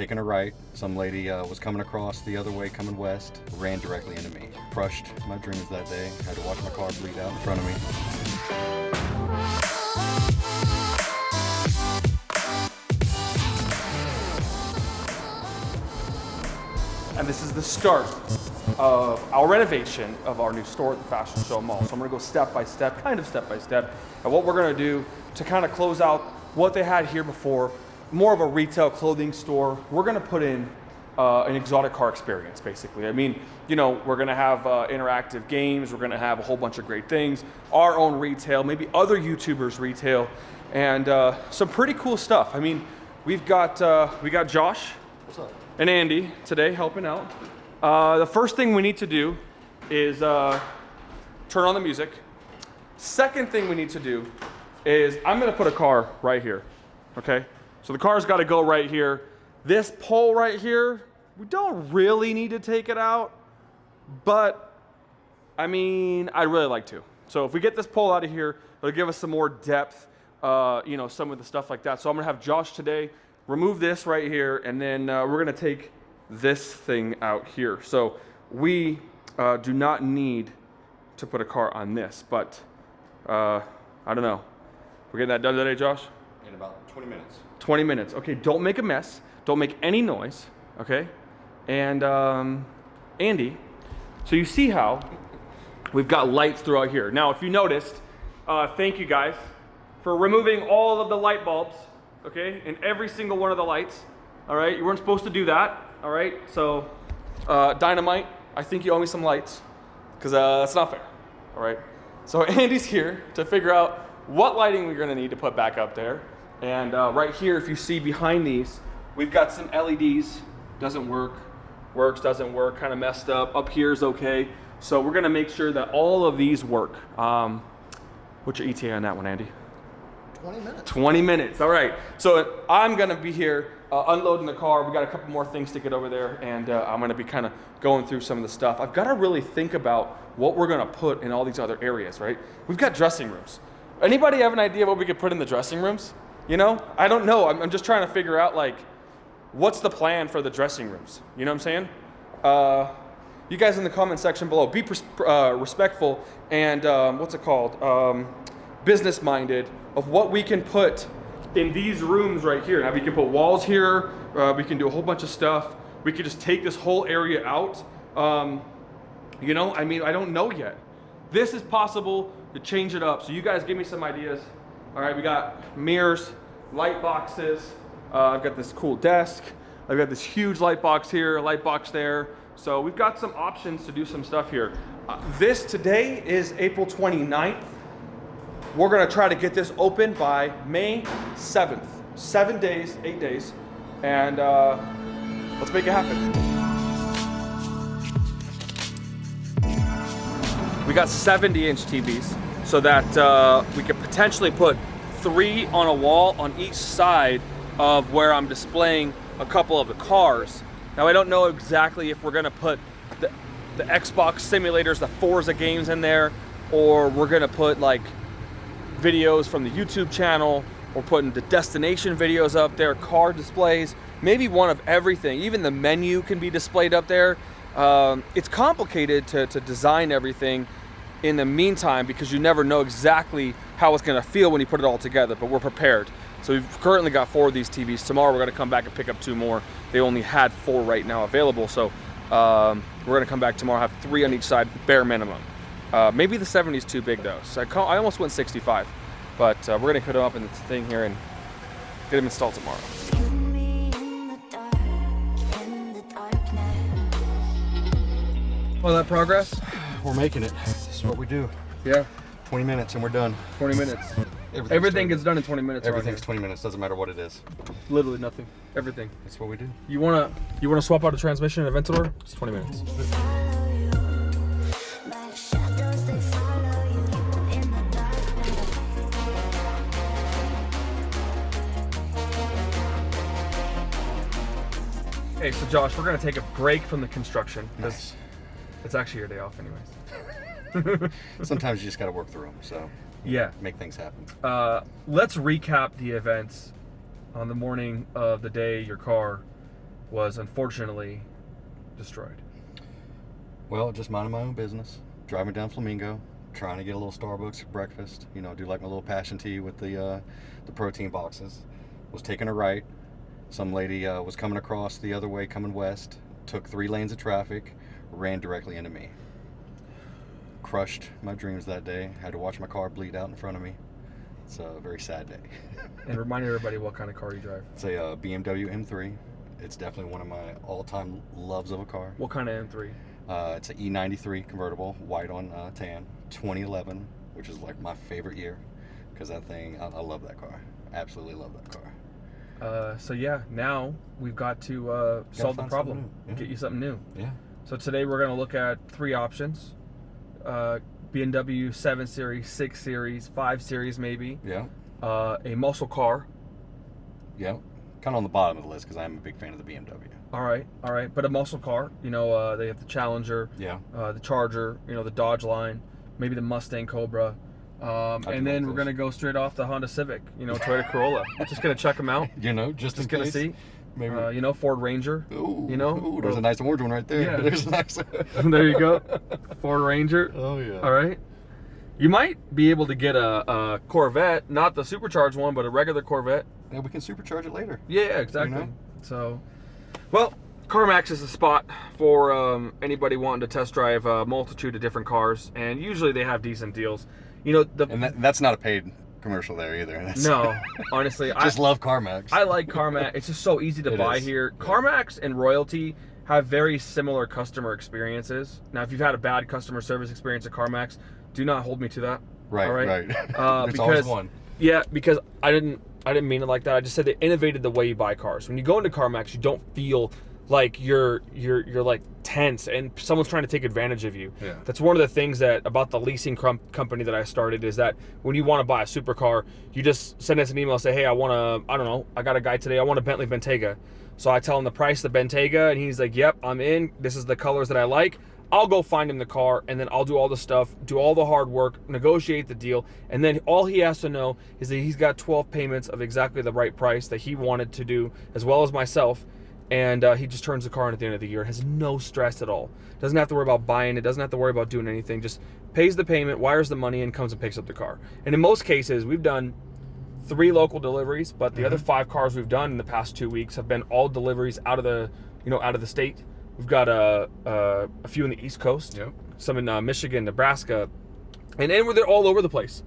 taking a right. Some lady was coming across the other way, coming west, ran directly into me. Crushed my dreams that day. Had to watch my car bleed out in front of me. And this is the start of our renovation of our new store at the Fashion Show Mall. So I'm gonna go step by step, kind of step by step, and what we're gonna do to kind of close out what they had here before, more of a retail clothing store. We're gonna put in an exotic car experience, basically. I mean, you know, we're gonna have interactive games, we're gonna have a whole bunch of great things, our own retail, maybe other YouTubers' retail, and some pretty cool stuff. I mean, we got Josh. What's up? And Andy today helping out. The first thing we need to do is turn on the music. Second thing we need to do is I'm gonna put a car right here, okay? So the car's gotta go right here. This pole right here, we don't really need to take it out, but I mean, I'd really like to. So if we get this pole out of here, it'll give us some more depth, you know, some of the stuff like that. So I'm gonna have Josh today remove this right here, and then we're gonna take this thing out here. So we do not need to put a car on this, but I don't know. We're getting that done today, Josh? In about 20 minutes. 20 minutes. Okay, don't make a mess. Don't make any noise, okay? And Andy, so you see how we've got lights throughout here. Now, if you noticed, thank you guys for removing all of the light bulbs, okay, in every single one of the lights. All right, you weren't supposed to do that. All right, so Dynamite, I think you owe me some lights, because that's not fair. All right, so Andy's here to figure out what lighting we're gonna need to put back up there. And right here, if you see behind these, we've got some LEDs. Doesn't work, works, doesn't work, kind of messed up. Up here is okay. So we're gonna make sure that all of these work. What's your ETA on that one, Andy? 20 minutes. 20 minutes, all right. So I'm gonna be here unloading the car. We got a couple more things to get over there, and I'm gonna be kind of going through some of the stuff. I've gotta really think about what we're gonna put in all these other areas, right? We've got dressing rooms. Anybody have an idea what we could put in the dressing rooms? You know, I don't know. I'm just trying to figure out, like, what's the plan for the dressing rooms? You know what I'm saying? You guys in the comment section below, be respectful and what's it called? Business-minded of what we can put in these rooms right here. Now we can put walls here, we can do a whole bunch of stuff. We could just take this whole area out. You know, I mean, I don't know yet. This is possible to change it up. So you guys give me some ideas. All right, we got mirrors, light boxes. I've got this cool desk. I've got this huge light box here, a light box there. So we've got some options to do some stuff here. This today is April 29th. We're gonna try to get this open by May 7th. 7 days, 8 days, and let's make it happen. We got 70-inch TVs so that we could potentially put 3 on a wall on each side of where I'm displaying a couple of the cars. Now I don't know exactly if we're gonna put the Xbox simulators, the Forza games in there, or we're gonna put like videos from the YouTube channel, or putting the destination videos up there, car displays, maybe one of everything. Even the menu can be displayed up there. It's complicated to design everything in the meantime because you never know exactly how it's gonna feel when you put it all together, but we're prepared. So we've currently got 4 of these TVs. Tomorrow we're gonna come back and pick up 2 more. They only had 4 right now available, so we're gonna come back tomorrow, have 3 on each side, bare minimum. Maybe the 70's too big though, so I almost went 65. But we're gonna put them up in this thing here and get them installed tomorrow. Well, that progress? We're making it. This is what we do. Yeah. 20 minutes and we're done. 20 minutes. Everything gets done in 20 minutes. Everything's 20 minutes, doesn't matter what it is. Literally nothing. Everything. That's what we do. You wanna swap out a transmission and a ventilator? It's 20 minutes. Okay, so Josh, we're gonna take a break from the construction because Nice. it's actually your day off anyways. Sometimes you just gotta work through them, so Yeah. make things happen. Let's recap the events on the morning of the day your car was unfortunately destroyed. Well, just minding my own business, driving down Flamingo, trying to get a little Starbucks breakfast. You know, do like my little passion tea with the protein boxes. Was taking a right. Some lady was coming across the other way, coming west. Took 3 lanes of traffic, ran directly into me. Crushed my dreams that day. Had to watch my car bleed out in front of me. It's a very sad day. And remind everybody what kind of car you drive. It's a BMW M3. It's definitely one of my all-time loves of a car. What kind of M3? It's an E93 convertible, white on tan, 2011, which is like my favorite year because that thing, I love that car. Absolutely love that car. So yeah, now we've got to solve the problem, get you something new. Yeah. So today we're going to look at 3 options. BMW 7 Series, 6 Series, 5 Series maybe. Yeah. A muscle car. Yeah. Kind of on the bottom of the list because I'm a big fan of the BMW. All right. But a muscle car. You know, they have the Challenger. Yeah. The Charger. You know, the Dodge line. Maybe the Mustang Cobra. And then we're going to go straight off the Honda Civic. You know, Toyota Corolla. Just going to check them out. You know, just going to see. Maybe. You know, Ford Ranger. Ooh, you know, ooh, there's a nice orange one right there. Yeah. There's a nice. There you go. Ford Ranger. Oh yeah. All right. You might be able to get a Corvette, not the supercharged one, but a regular Corvette. Yeah, we can supercharge it later. Yeah, exactly. You know? So, well, CarMax is the spot for anybody wanting to test drive a multitude of different cars, and usually they have decent deals. You know, and that's not a paid commercial there either. That's no, honestly, just love CarMax. I like CarMax. It's just so easy to buy here. Yeah. CarMax and Royalty have very similar customer experiences. Now, if you've had a bad customer service experience at CarMax, do not hold me to that. Right, all right. There's because, always one. Yeah, because I didn't mean it like that. I just said they innovated the way you buy cars. When you go into CarMax, you don't feel like you're like tense and someone's trying to take advantage of you. Yeah. That's one of the things that about the leasing company that I started is that when you want to buy a supercar, you just send us an email and say, hey, I got a guy today, I want a Bentley Bentayga. So I tell him the price of the Bentayga and he's like, yep, I'm in. This is the colors that I like. I'll go find him the car, and then I'll do all the stuff, do all the hard work, negotiate the deal, and then all he has to know is that he's got 12 payments of exactly the right price that he wanted to do, as well as myself, and he just turns the car in at the end of the year. It has no stress at all. Doesn't have to worry about buying it, doesn't have to worry about doing anything, just pays the payment, wires the money, and comes and picks up the car. And in most cases, we've done 3 local deliveries, but the other 5 cars we've done in the past 2 weeks have been all deliveries out of the state. We've got a few in the East Coast, yep. Some in Michigan, Nebraska, and they're all over the place.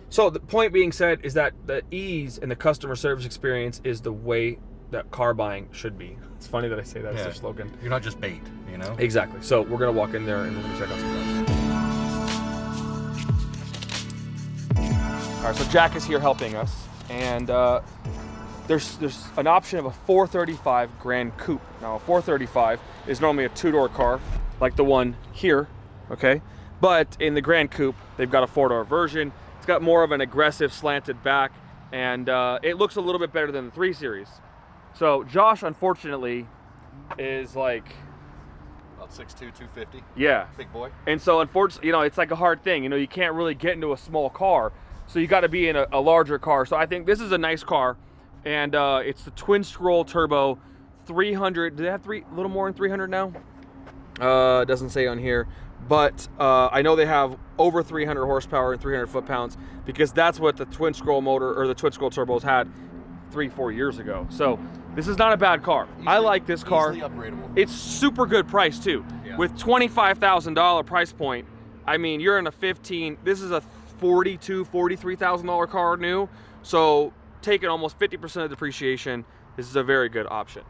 So the point being said is that the ease and the customer service experience is the way that car buying should be. It's funny that I say that as their slogan. You're not just bait, you know? Exactly. So we're going to walk in there and we're going to check out some cars. All right, so Jack is here helping us, and there's an option of a 435 Grand Coupe. Now, a 435 is normally a 2-door car, like the one here, okay? But in the Grand Coupe, they've got a 4-door version. It's got more of an aggressive slanted back, and it looks a little bit better than the 3 Series. So Josh, unfortunately, is like... About 6'2", 250. Yeah. Big boy. And so, unfortunately, you know, it's like a hard thing. You know, you can't really get into a small car, so you got to be in a larger car. So I think this is a nice car. And it's the twin scroll turbo 300. Do they have a little more than 300 now? It doesn't say on here, but I know they have over 300 horsepower and 300 foot-pounds because that's what the twin scroll motor or the twin scroll turbos had 3-4 years ago. So this is not a bad car. I like this car. Easily upgradable. It's super good price too. Yeah. With $25,000 price point, I mean, you're in a 15. This is a $43,000 car new. So taking almost 50% of depreciation, this is a very good option.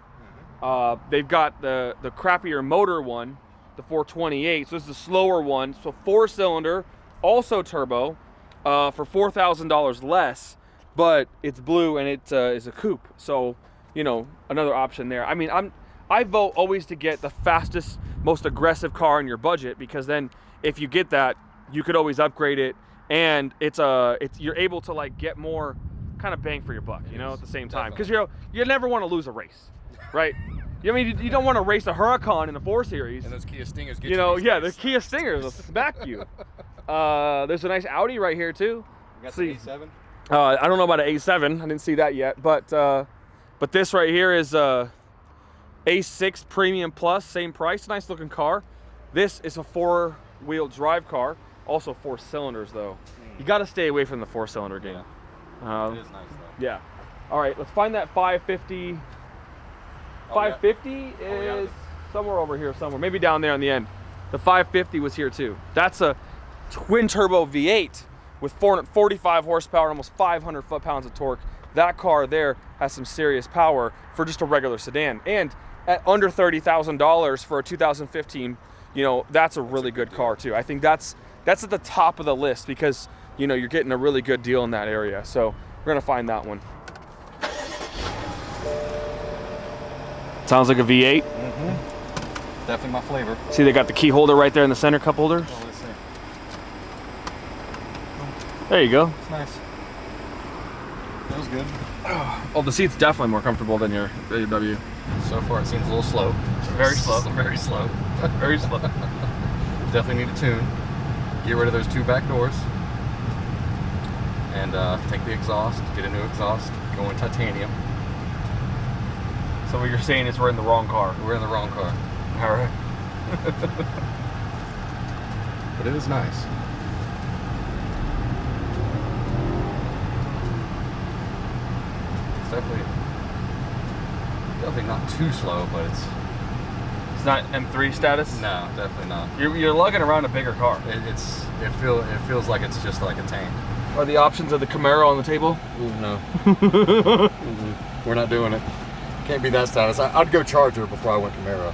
They've got the crappier motor one, the 428. So this is the slower one. So 4-cylinder, also turbo, for $4,000 less, but it's blue and it is a coupe. So, you know, another option there. I mean, I vote always to get the fastest, most aggressive car in your budget, because then if you get that, you could always upgrade it, and you're able to like get more kind of bang for your buck, you know, at the same time, because you never want to lose a race, right? I mean, you don't want to race a Huracan in the 4 Series. And those Kia Stingers get you know, yeah, the Kia Stingers will smack you. There's a nice Audi right here too. You got the A7? I don't know about an A7. I didn't see that yet, but this right here is A6 Premium Plus, same price, nice looking car. This is a 4-wheel drive car, also 4 cylinders though. You got to stay away from the 4-cylinder game. It is nice though. Yeah. All right, let's find that 550. 550 is somewhere over here somewhere, maybe down there on the end. The 550 was here too. That's a twin turbo V8 with 445 horsepower, almost 500 foot-pounds of torque. That car there has some serious power for just a regular sedan. And at under $30,000 for a 2015, you know, that's a really good car too. I think that's at the top of the list because, you know, you're getting a really good deal in that area. So we're gonna find that one. Sounds like a V8. Mm-hmm. Definitely my flavor. See, they got the key holder right there in the center cup holder. Oh, let's see. There you go. It's nice. Feels good. Oh, the seat's definitely more comfortable than your BMW. So far, it seems a little slow. Very slow. Very slow. Very slow. Definitely need to tune. Get rid of those 2 back doors. And take the exhaust. Get a new exhaust. Go in titanium. So what you're saying is we're in the wrong car. We're in the wrong car. All right. But it is nice. It's definitely not too slow, but it's not M3 status? no, definitely not. You're lugging around a bigger car. It feels like it's just like a tank. Are the options of the Camaro on the table? Ooh, no. We're not doing it. Can't be that status. I'd go Charger before I went Camaro.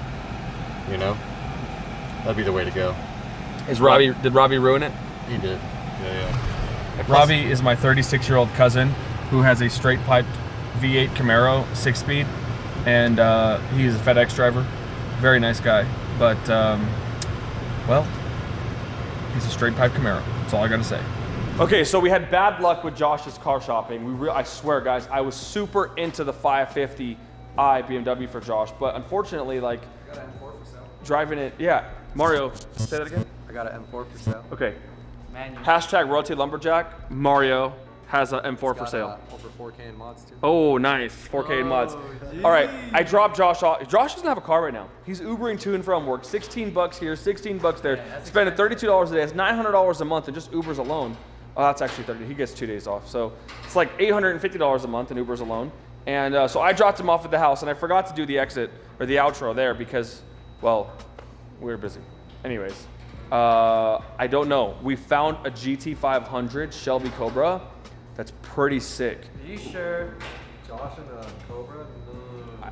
You know, that'd be the way to go. Did Robbie ruin it? He did. Yeah. Robbie is my 36-year-old cousin who has a straight piped V8 Camaro 6-speed, and he's a FedEx driver. Very nice guy, but well, he's a straight pipe Camaro. That's all I gotta say. Okay, so we had bad luck with Josh's car shopping. I swear, guys, I was super into the 550i BMW for Josh, but unfortunately, like, I got an M4 for sale. driving it, yeah. Mario, say that again? I got an M4 for sale. Okay. Manual. Hashtag Royalty Lumberjack. Mario has an M4 for sale. Over 4K in mods too. Oh, nice. 4K in mods. All right, I dropped Josh off. Josh doesn't have a car right now. He's Ubering to and from work. 16 bucks here, 16 bucks there. Spending $32 a day. It's $900 a month in just Ubers alone. Oh, that's actually 30. He gets 2 days off. So it's like $850 a month in Ubers alone. And so I dropped him off at the house, and I forgot to do the exit or the outro there because, well, we were busy. Anyways, I don't know. We found a GT500 Shelby Cobra. That's pretty sick. Are you sure Josh and the Cobra?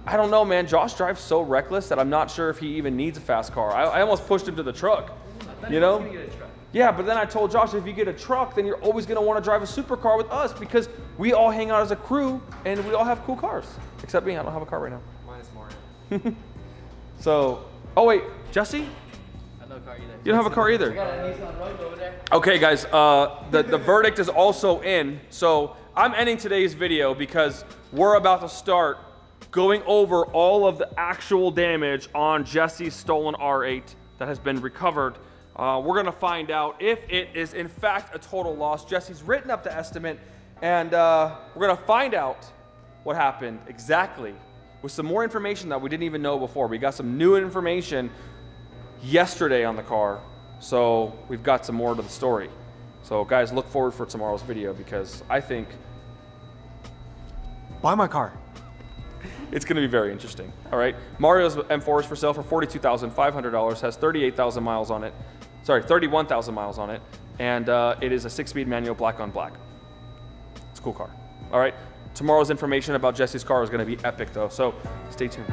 I don't know, man. Josh drives so reckless that I'm not sure if he even needs a fast car. I almost pushed him to the truck. You know? Gonna get a truck. Yeah, but then I told Josh, if you get a truck, then you're always going to want to drive a supercar with us because we all hang out as a crew and we all have cool cars. Except me, I don't have a car right now. Minus Mario. So, oh wait, Jesse? I have no car either. You don't have a car either. I got a Nissan Rogue over there. Okay, guys, the verdict is also in. So I'm ending today's video because we're about to start going over all of the actual damage on Jesse's stolen R8 that has been recovered. We're gonna find out if it is in fact a total loss. Jesse's written up the estimate, and we're gonna find out what happened exactly with some more information that we didn't even know before. We got some new information yesterday on the car, so we've got some more to the story. So guys, look forward for tomorrow's video because I think Buy my car. it's going to be very interesting. All right, Mario's M4 is for sale for $42,500, has 38,000 miles on it. Sorry, 31,000 miles on it, and it is a 6-speed manual black on black. It's a cool car. All right, tomorrow's information about Jesse's car is going to be epic though, so stay tuned.